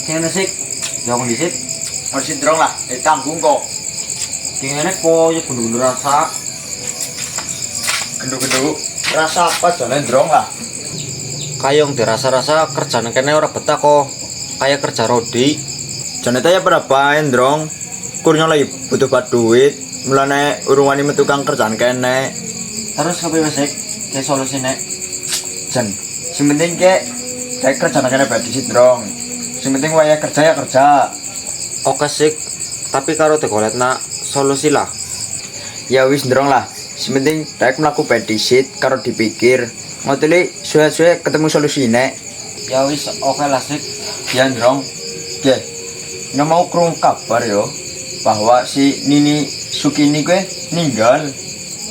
Kene sik, jangan disit. Masih drong lah, tanggung kok. Kene ko ya bener-bener rasa. Genduk-genduk. Rasa apa jane drong lah. Kayong dirasa-rasa kerjaan kene ora betah kok. Kayak kerja rodi. Jane ta ya berapa drong. Kurnya lagi butuh buat duit. Mulane urung wani metu kang kerjaan kene. Terus kepiye sik? Ke solusine? Jan, sing penting kayak kerjaan kene bae disit drong. Sing penting waya kerja ya kerja. Oke sik, tapi karo tegoletna solusi lah. Ya wis ndrong lah. Sing penting daek mlaku pedisit karo dipikir. Ngoteli suwe-suwe ketemu solusine. Ya wis oke lah sik. Ya ndrong. Oke. Nggak mau krungu kabar yo bahwa si Nini Sukini gue ninggal.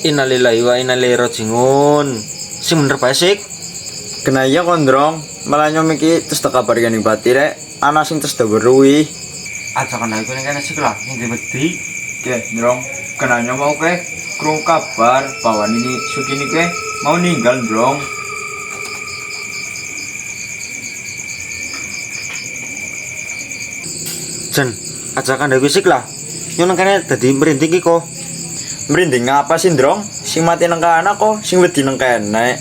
Innalillahi wa inna ilaihi rajiun. Sing bener bae sik. Kena iya kondrong. Malah nyomiki terus tak kabar gani batire. Ana sing terus daweruwi. Aja kan aku ning kene sik lah, ning wedi. Oke, ndrong. Kenanya mau ke krungu kabar bahwa Nini Sukini gue mau ninggal, ndrong. Jen, aja kan aku sik lah. Yo nang kene dadi merinding iki kok. Merinding apa sih, ndrong? Sing mati nang kana kok, sing wedi nang kene.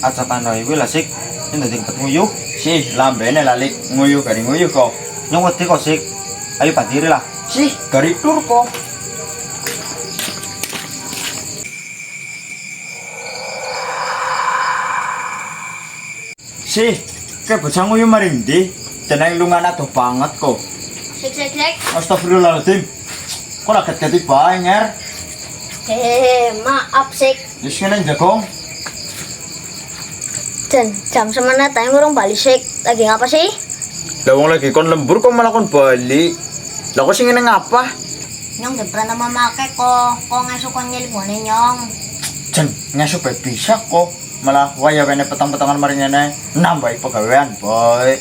Aja kan aku lah sik. Yen dadi ketemu yuk. Sih, lambene lalik nguyuh gari nguyuh kok. Nyong wedi kok sik. Ayo patiri lah. Sih, gari tur kok. Sih, kayak bocah nguyuh marindi. Jeneng lungan adoh banget kok. Sek. Astagfirullahaladzim. Kok raket-raket bae nger? Maaf sik. Wis ngene jagong. Jen, jam semana tayang urung balik sik. Lagi ngapa sih? Lah wong lagi kon lembur kok malah kon bali. Lah kok sing ngene ngapa? Nyong udah pernah memakai kok ngesuk kon nyelipone nyong. Jen, ngesuk bae bisa kok. Malah waya wene petang-petangan mari ngene nambahi pegawean, boy.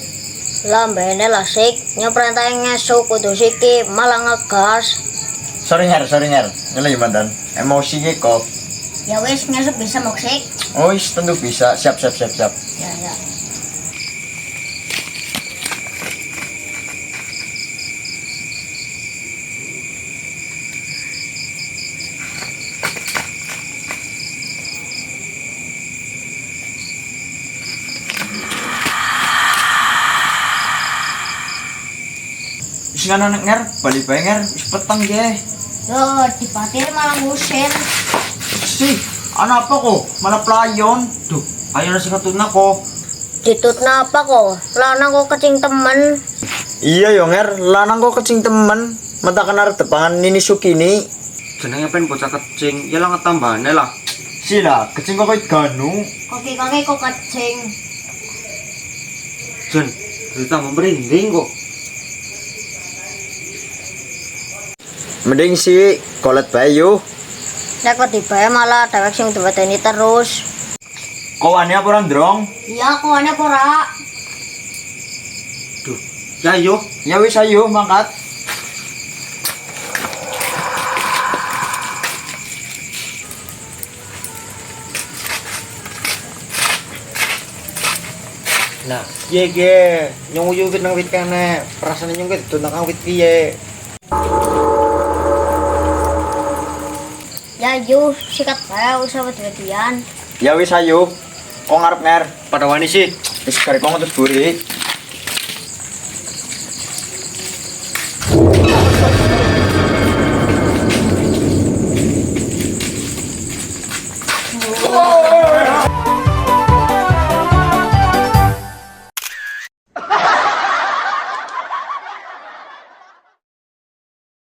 Lah mbene lah sik. Nyong pernah tayang ngesuk kudu siki malah ngegas. Sorry nger. Ngene ya mantan. Emosi ki kok. Ya wis ngesuk bisa mok sik. Oh, tentu bisa. Siap. Ya. Wis ngono nger, bali bae nger, wis peteng ge. Yo, dipatir malah ngusir. Sih, ana apa kok? Malah playon. Duh, ayo nasi ketutna kok. Ditutna apa kok? Lanang kok kecing temen. Iya yo nger, lanang kok kecing temen. Mata kena depangan Nini Sukini. Jenenge pen bocah kecing, ya lah ngetambane lah. Sila, kecing kok koit ganu. Kaki kok kecing. Jen, ditambah merinding kok. Mending sih kolet bae yo. Nek kok dibae malah dewek sing diwedeni terus. Kok wani apa ora ndrong? Iya, kok ana ora? Duh, ya yo. Ya wis ayo mangkat. Nah, ye, nyong uyu wit nang wit kene. Perasaan nyong ke ditundang kang wit piye? Ya yuk, sikat bae usah wedi-wedian. Ya wis ayo. Kok ngarep nger? Pada wani sih. Wis gari kok terus buri.